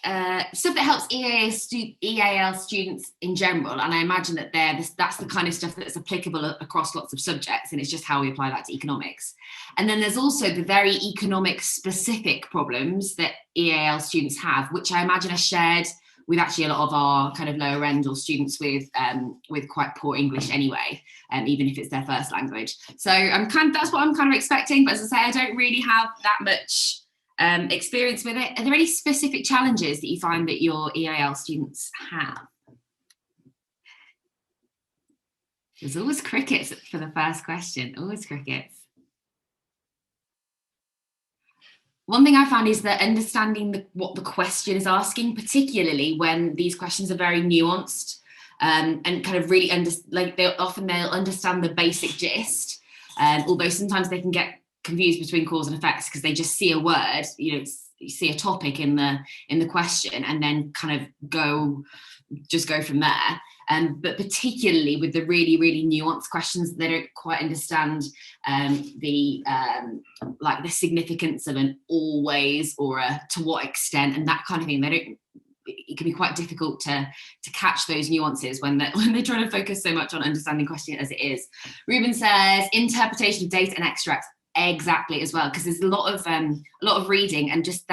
stuff that helps EAL students in general, and I imagine that that's the kind of stuff that's applicable across lots of subjects, and it's just how we apply that to economics. And then there's also the very economic specific problems that EAL students have, which I imagine are shared with actually a lot of our kind of lower end or students with quite poor English anyway, even if it's their first language. So that's what I'm kind of expecting, but as I say, I don't really have that much experience with it. Are there any specific challenges that you find that your EAL students have? There's always crickets for the first question, always crickets. One thing I found is that understanding what the question is asking, particularly when these questions are very nuanced and kind of really they'll understand the basic gist, although sometimes they can get confused between cause and effects because they just see a word, you see a topic in the question and then kind of go from there. But particularly with the really, really nuanced questions, they don't quite understand the significance of an always or a to what extent and that kind of thing. It can be quite difficult to catch those nuances when they're trying to focus so much on understanding question as it is. Ruben says interpretation of data and extracts. Exactly, as well, because there's a lot of reading and just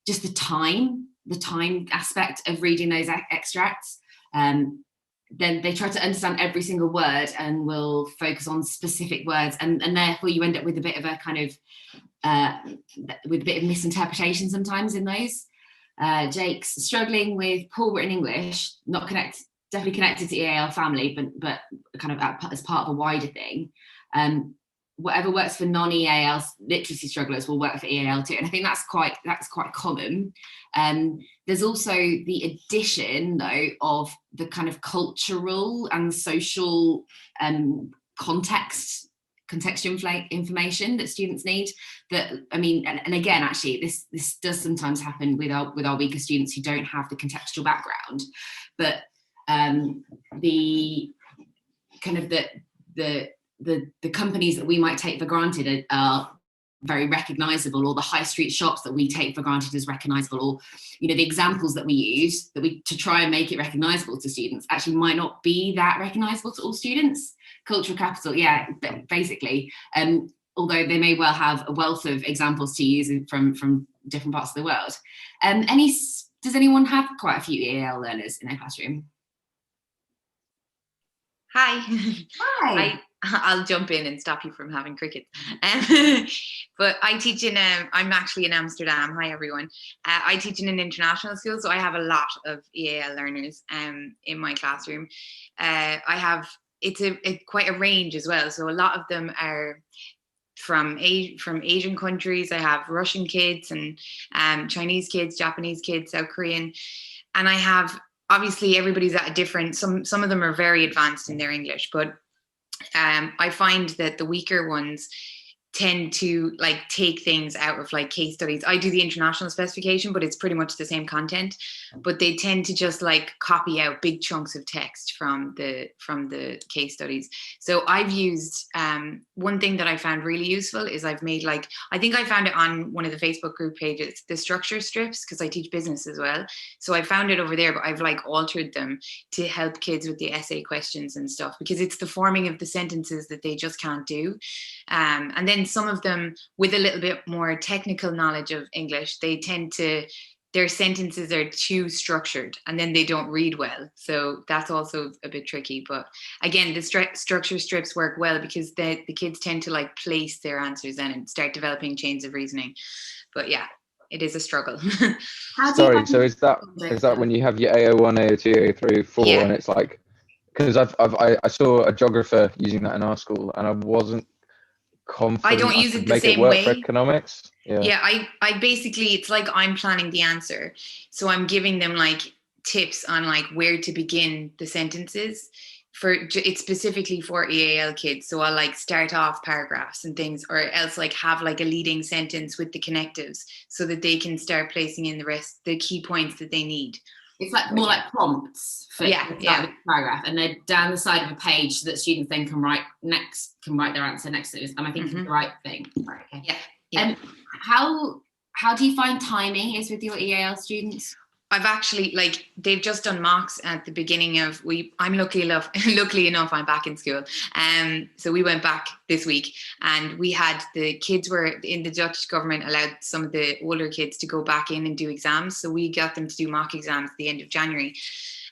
just the time aspect of reading those extracts. Then they try to understand every single word and will focus on specific words, and therefore you end up with a bit of a kind of with a bit of misinterpretation sometimes in those. Jake's struggling with poor written English, definitely connected to EAL family, but kind of as part of a wider thing. Whatever works for non-EAL literacy strugglers will work for EAL too, and I think that's quite common. There's also the addition though of the kind of cultural and social contextual information that students need. That and again, actually, this does sometimes happen with our weaker students who don't have the contextual background, but the kind of the companies that we might take for granted are very recognizable, or the high street shops that we take for granted as recognizable, or the examples that we use to try and make it recognizable to students actually might not be that recognizable to all students. Cultural capital, yeah, basically, although they may well have a wealth of examples to use from different parts of the world. Does anyone have quite a few EAL learners in their classroom? Hi. I'll jump in and stop you from having cricket. But I teach I'm actually in Amsterdam. Hi, everyone. I teach in an international school, so I have a lot of EAL learners in my classroom. It's quite a range as well. So a lot of them are from Asian countries. I have Russian kids and Chinese kids, Japanese kids, South Korean. And I have, obviously, everybody's at a different, some of them are very advanced in their English, but I find that the weaker ones tend to take things out of case studies. I do the international specification, but it's pretty much the same content, but they tend to just copy out big chunks of text from the case studies. So I've used one thing that I found really useful is I've made I think I found it on one of the Facebook group pages, the structure strips, because I teach business as well. So I found it over there, but I've altered them to help kids with the essay questions and stuff, because it's the forming of the sentences that they just can't do. And then some of them with a little bit more technical knowledge of English, their sentences are too structured and then they don't read well. So that's also a bit tricky. But again, the structure strips work well because the kids tend to place their answers in and start developing chains of reasoning. But yeah, it is a struggle. Sorry, so is that when you have your AO1, AO2, AO3, 4, yeah. And it's because I saw a geographer using that in our school and I wasn't confident I don't use it the same way for economics. Yeah, I basically, it's I'm planning the answer, so I'm giving them tips on where to begin the sentences. It's specifically for EAL kids, so I'll start off paragraphs and things, or else have a leading sentence with the connectives so that they can start placing in the key points that they need. It's more like prompts for the paragraph, and they're down the side of a page that students then can write their answer next to it. Am I thinking the right thing? Right, okay. Yeah. How How do you find timing is with your EAL students? I've actually, like, they've just done mocks at the beginning of, I'm lucky enough I'm back in school. So we went back this week, and we had, the kids were in, the Dutch government allowed some of the older kids to go back in and do exams. So we got them to do mock exams at the end of January.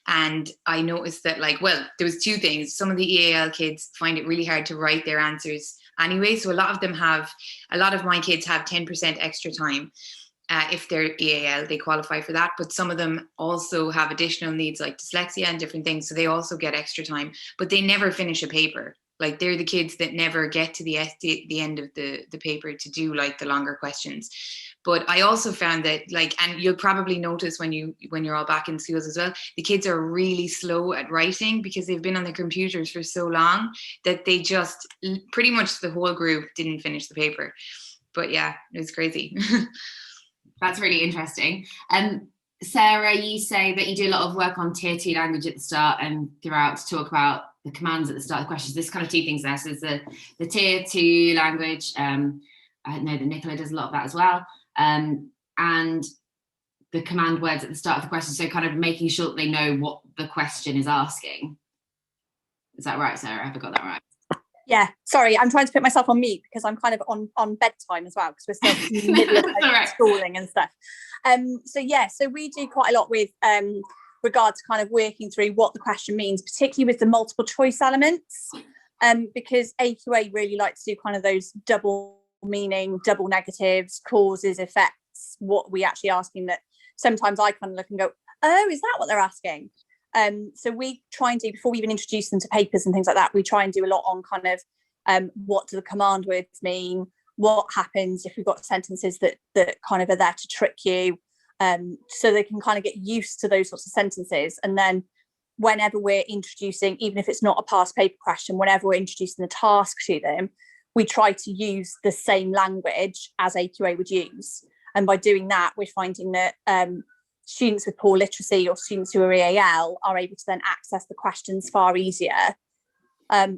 And I noticed that, like, well, there was two things. Some of the EAL kids find it really hard to write their answers anyway. So a lot of my kids have 10% extra time. If they're EAL, they qualify for that. But some of them also have additional needs like dyslexia and different things. So they also get extra time, but they never finish a paper. Like, they're the kids that never get to the end of the paper to do, like, the longer questions. But I also found that, like, and you'll probably notice when you're all back in schools as well, the kids are really slow at writing because they've been on their computers for so long that they just, pretty much the whole group didn't finish the paper. But yeah, it was crazy. That's really interesting. Sarah, you say that you do a lot of work on tier 2 language at the start and throughout to talk about the commands at the start of the questions. There's kind of two things there. So there's the tier 2 language. I know that Nicola does a lot of that as well. And the command words at the start of the question. So kind of making sure that they know what the question is asking. Is that right, Sarah? Have I got that right? Yeah, sorry, I'm trying to put myself on mute because I'm kind of on bedtime as well, because we're still in the middle of schooling and stuff. So we do quite a lot with regard to kind of working through what the question means, particularly with the multiple choice elements, because AQA really likes to do kind of those double meaning, double negatives, causes, effects, what we actually asking, that sometimes I kind of look and go, oh, is that what they're asking? So we try and do, before we even introduce them to papers and things like that, we try and do a lot on kind of what do the command words mean, what happens if we've got sentences that kind of are there to trick you, so they can kind of get used to those sorts of sentences. And then whenever we're introducing, even if it's not a past paper question, whenever we're introducing the task to them, we try to use the same language as AQA would use. And by doing that, we're finding that students with poor literacy or students who are EAL are able to then access the questions far easier.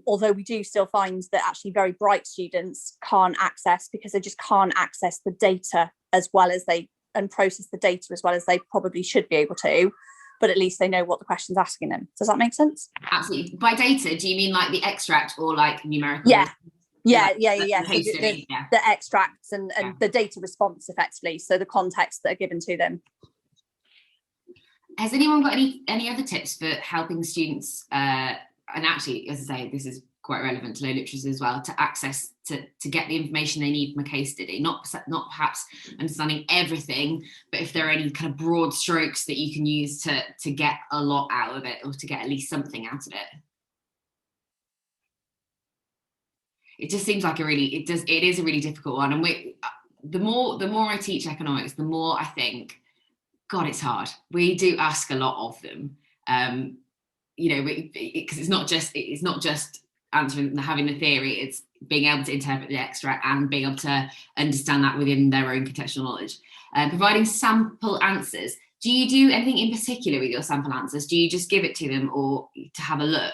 Although we do still find that actually very bright students can't access, because they just can't access the data as well as and process the data as well as they probably should be able to, but at least they know what the question's asking them. Does that make sense? Absolutely. By data, do you mean like the extract or like numerical? Yeah. Yeah. The extracts and the data response effectively. So the context that are given to them. Has anyone got any other tips for helping students, and actually, as I say, this is quite relevant to low literacy as well, to access, to get the information they need from a case study, not perhaps understanding everything, but if there are any kind of broad strokes that you can use to get a lot out of it, or to get at least something out of it? It just seems like it is a really difficult one. And the more I teach economics, the more I think, God, it's hard. We do ask a lot of them, because it's not just answering, having the theory. It's being able to interpret the extract and being able to understand that within their own contextual knowledge. Providing sample answers. Do you do anything in particular with your sample answers? Do you just give it to them, or to have a look?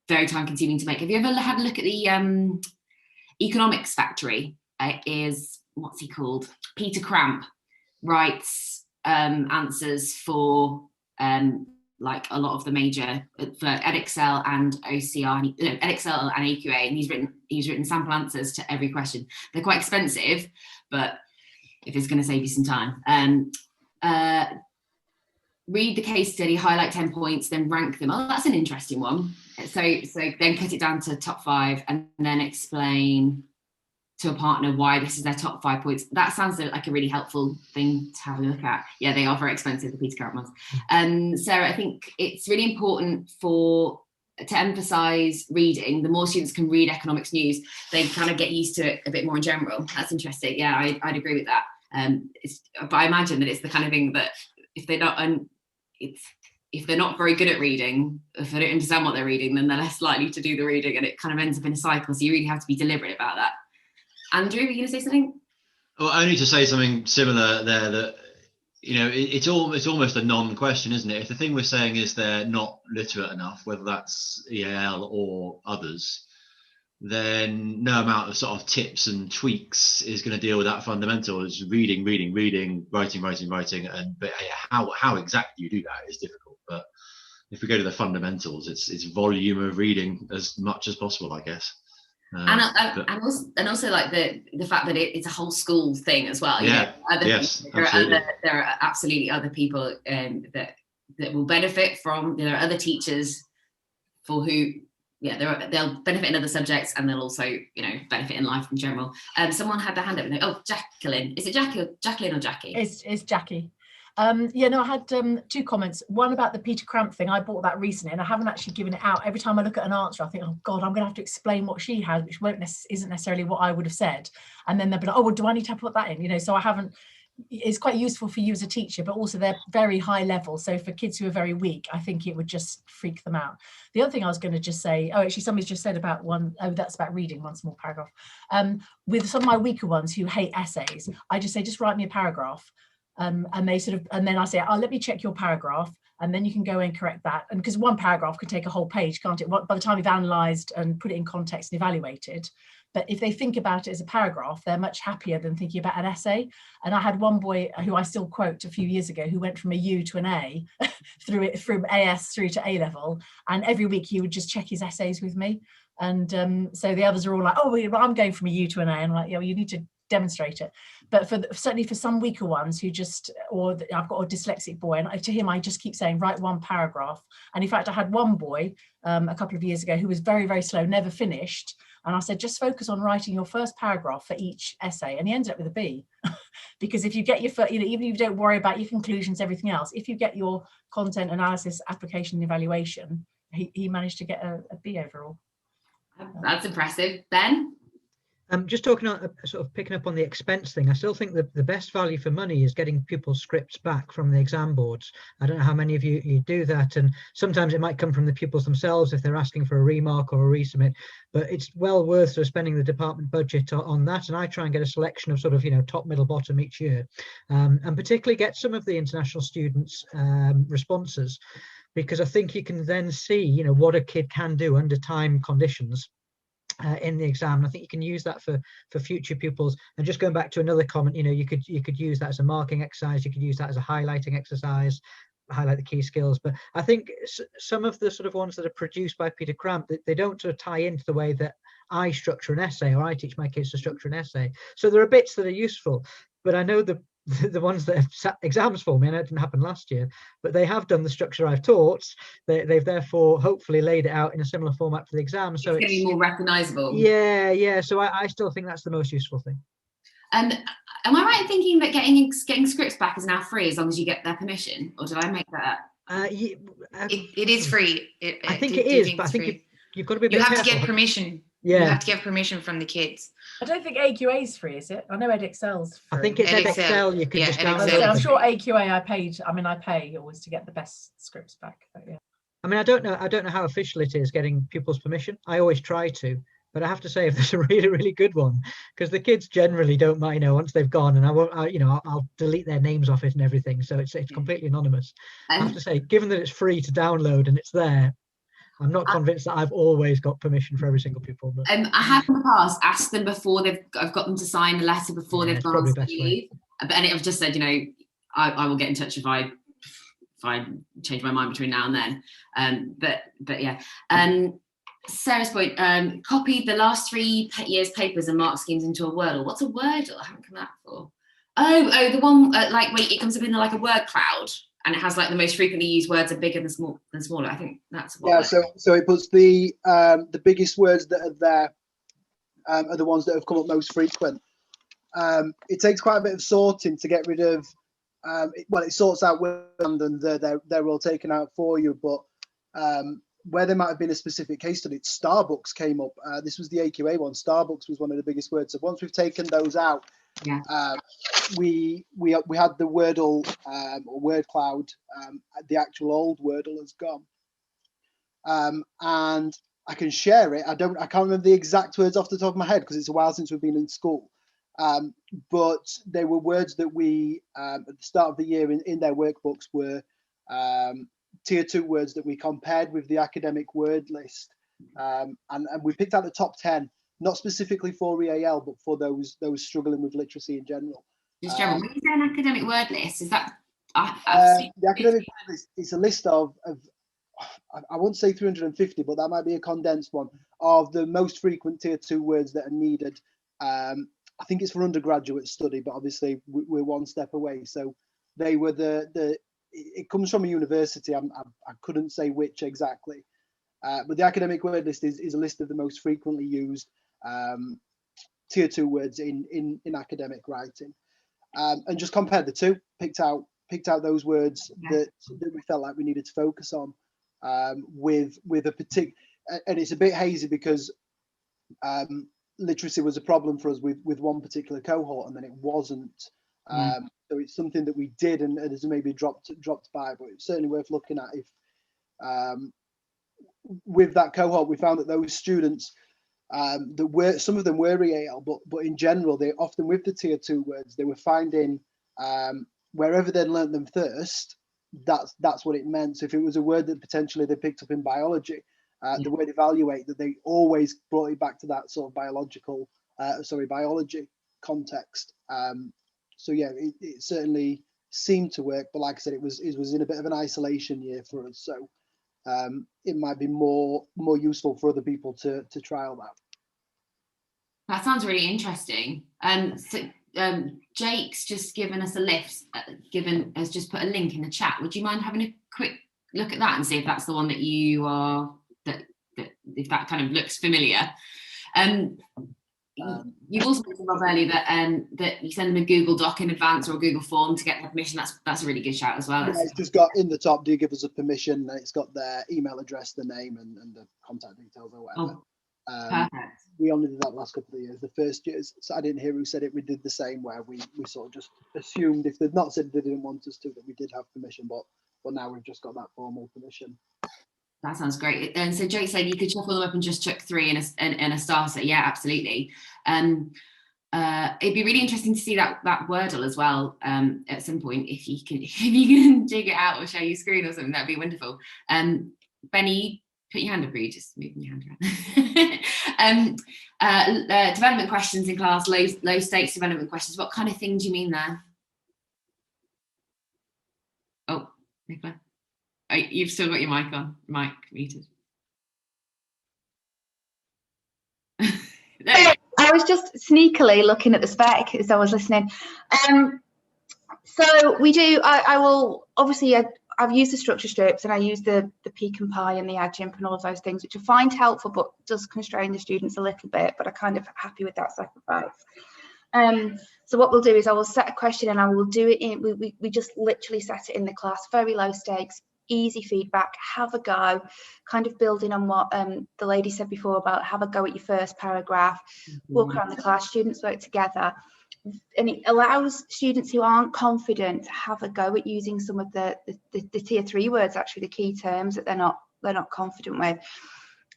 Very time consuming to make. Have you ever had a look at the Economics Factory? What's he called? Peter Cramp writes answers for like a lot of the major, for Edexcel and OCR, Edexcel and AQA, and he's written sample answers to every question. They're quite expensive, but if it's going to save you some time, read the case study, highlight 10 points, then rank them. Oh, that's an interesting one. So then cut it down to top 5, and then explain to a partner why this is their top 5 points. That sounds like a really helpful thing to have a look at. Yeah, they are very expensive, the Peter Carrot ones. Sarah, I think it's really important to emphasise reading. The more students can read economics news, they kind of get used to it a bit more in general. That's interesting. Yeah, I'd agree with that. But I imagine that it's the kind of thing that if they're not very good at reading, if they don't understand what they're reading, then they're less likely to do the reading, and it kind of ends up in a cycle. So you really have to be deliberate about that. Andrew, were you going to say something? Well, only to say something similar there, that it's almost a non-question, isn't it? If the thing we're saying is they're not literate enough, whether that's EAL or others, then no amount of sort of tips and tweaks is going to deal with that fundamental. It's reading, writing, and but how exactly you do that is difficult. But if we go to the fundamentals, it's volume of reading as much as possible, I guess. And also like the fact that it's a whole school thing as well. Yeah. There are absolutely other people that will benefit from. There are other teachers for who. Yeah, they'll benefit in other subjects, and they'll also, benefit in life in general. Someone had their hand up. Oh, Jacqueline. Is it Jacqueline or Jackie? It's Jackie. I had 2 comments. One about the Peter Cramp thing. I bought that recently, and I haven't actually given it out. Every time I look at an answer, I think, oh God, I'm going to have to explain what she has, which isn't necessarily what I would have said. And then they'll be like, oh, well, do I need to put that in? So I haven't. It's quite useful for you as a teacher, but also they're very high level. So for kids who are very weak, I think it would just freak them out. The other thing I was going to just say, actually somebody's just said about that's about reading, one small paragraph. With some of my weaker ones who hate essays, I just say, just write me a paragraph. And then I say, let me check your paragraph, and then you can go and correct that. And because one paragraph could take a whole page, can't it? By the time we've analysed and put it in context and evaluated. But if they think about it as a paragraph, they're much happier than thinking about an essay. And I had one boy who I still quote a few years ago, who went from a U to an A, from AS through to A level. And every week he would just check his essays with me. And so the others are all like, oh, well, I'm going from a U to an A. And I'm like, you need to demonstrate it. But certainly for some weaker ones who I've got a dyslexic boy, and to him I just keep saying, write one paragraph. And in fact, I had one boy a couple of years ago who was very, very slow, never finished. And I said, just focus on writing your first paragraph for each essay. And he ended up with a B. Because if you get your even if you don't worry about your conclusions, everything else, if you get your content analysis, application, and evaluation, he managed to get a B overall. That's impressive. Ben? Just talking on sort of picking up on the expense thing, I still think that the best value for money is getting pupils' scripts back from the exam boards. I don't know how many of you do that, and sometimes it might come from the pupils themselves if they're asking for a remark or a resubmit, but it's well worth sort of spending the department budget on that. And I try and get a selection of sort of top, middle, bottom each year, and particularly get some of the international students' responses, because I think you can then see what a kid can do under time conditions in the exam. And I think you can use that for future pupils. And just going back to another comment, you could use that as a marking exercise, you could use that as a highlighting exercise, highlight the key skills. But I think some of the sort of ones that are produced by Peter Cramp, they don't sort of tie into the way that I structure an essay, or I teach my kids to structure an essay. So there are bits that are useful, but I know the ones that have sat exams for me, and it didn't happen last year, but they have done the structure I've taught. They've therefore hopefully laid it out in a similar format for the exam, so it's going to be more recognizable. Yeah. So I still think that's the most useful thing. Am I right in thinking that getting scripts back is now free as long as you get their permission, or did I make that up? It is free. I think it is, but I think you've got to be a bit careful. You have to get permission. Yeah. You have to get permission from the kids. I don't think AQA is free, is it? I know EdXL's free. I think it's EdXL. You can just download. I'm sure AQA I pay always to get the best scripts back. But yeah. I mean, I don't know how official it is getting pupils' permission. I always try to, but I have to say if there's a really, really good one, because the kids generally don't mind, once they've gone, and I'll delete their names off it and everything, so it's completely anonymous. I have to say, given that it's free to download and it's there, I'm not convinced that I've always got permission for every single pupil. But I have in the past asked them before I've got them to sign a letter before they've gone on leave, and I've just said, I will get in touch if I change my mind between now and then. But yeah. Sarah's point, copied the last 3 years' papers and mark schemes into a Wordle. What's a Wordle? I haven't come out before. Oh, the one wait, it comes up in like a word cloud, and it has like the most frequently used words are bigger than smaller. I think that's what. Yeah, so it puts the biggest words that are there are the ones that have come up most frequent. It takes quite a bit of sorting to get rid of. It sorts out words and they're all taken out for you, but where there might have been a specific case study, Starbucks came up. This was the AQA one. Starbucks was one of the biggest words. So once we've taken those out, we had the Wordle or word cloud. The actual old Wordle has gone, and I can share it. I can't remember the exact words off the top of my head because it's a while since we've been in school. But they were words that we at the start of the year in their workbooks were tier 2 words that we compared with the academic word list, and we picked out the top 10, not specifically for EAL, but for those struggling with literacy in general. Just general. When you say an academic word list, is that the academic word list is a list of I won't say 350, but that might be a condensed one of the most frequent tier 2 words that are needed. I think it's for undergraduate study, but obviously we're one step away. So they were it comes from a university. I couldn't say which exactly, but the academic word list is a list of the most frequently used tier 2 words in academic writing, and just compared the two, picked out those words that we felt like we needed to focus on, with a particular, and it's a bit hazy because literacy was a problem for us with one particular cohort, and then it wasn't. So it's something that we did and has maybe dropped by, but it's certainly worth looking at. If with that cohort, we found that those students, that were, some of them were EAL, but in general, they often, with the tier 2 words, they were finding wherever they'd learnt them first, that's what it meant. So if it was a word that potentially they picked up in biology, the word evaluate, that they always brought it back to that sort of biology context. So yeah, it certainly seemed to work, but like I said, it was in a bit of an isolation year for us. So it might be more useful for other people to trial that. That sounds really interesting. So Jake's just given us a list, has just put a link in the chat. Would you mind having a quick look at that and see if that's the one that you are, that if that kind of looks familiar? You've also mentioned, Rob, earlier that you send them a Google Doc in advance or a Google form to get their permission. That's a really good shout as well. Yeah, it's just got in the top, do you give us a permission? And it's got their email address, the name, and the contact details or whatever. Perfect. We only did that last couple of years. The first years, so I didn't hear who said it. We did the same, where we sort of just assumed, if they'd not said they didn't want us to, that we did have permission, but now we've just got that formal permission. That sounds great. And so Jake said you could shuffle them up and just chuck 3 in a starter. Yeah, absolutely. It'd be really interesting to see that Wordle as well at some point, if you can dig it out or show your screen or something. That'd be wonderful. Benny, put your hand up, or you just moving your hand around. Development questions in class, low stakes development questions. What kind of thing do you mean there? Oh, Nicola. Oh, you've still got your mic on, mic muted. I was just sneakily looking at the spec as I was listening. So we do, I will, obviously I've used the structure strips and I use the peak and pie and the adjunct and all of those things, which I find helpful, but does constrain the students a little bit, but I'm kind of happy with that sacrifice. So what we'll do is I will set a question and I will do it in, we just literally set it in the class, very low stakes, easy feedback, have a go, kind of building on what the lady said before about have a go at your first paragraph, walk around the class, students work together, and it allows students who aren't confident to have a go at using some of the tier 3 words, actually the key terms that they're not confident with.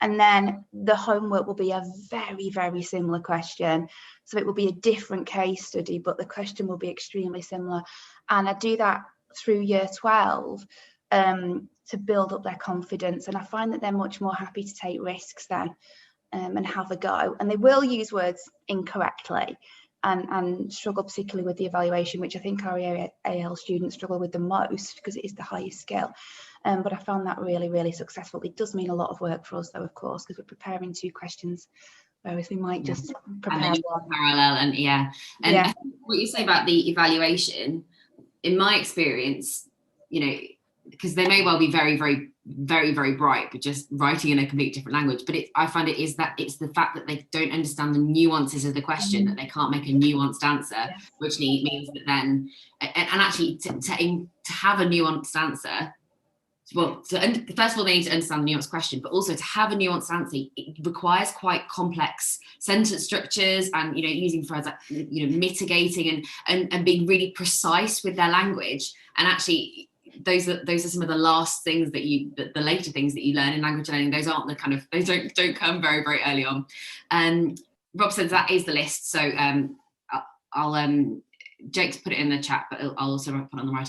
And then the homework will be a very, very similar question. So it will be a different case study, but the question will be extremely similar. And I do that through year 12 to build up their confidence. And I find that they're much more happy to take risks then and have a go. And they will use words incorrectly and struggle particularly with the evaluation, which I think our EAL students struggle with the most because it is the highest skill. But I found that really, really successful. It does mean a lot of work for us though, of course, because we're preparing 2 questions, whereas we might just prepare one. Parallel and I think what you say about the evaluation, in my experience, you know, because they may well be very, very, very, very bright, but just writing in a completely different language. But I find it's the fact that they don't understand the nuances of the question, that they can't make a nuanced answer, which means that then, and actually to have a nuanced answer, well, first of all, they need to understand the nuanced question, but also to have a nuanced answer, it requires quite complex sentence structures and, you know, using phrases like, you know, mitigating and being really precise with their language. And actually, those are some of the last things that the later things that you learn in language learning. Those aren't the kind of, they don't come very, very early on. Rob says that is the list. So I'll Jake's put it in the chat, but I'll also put it on the right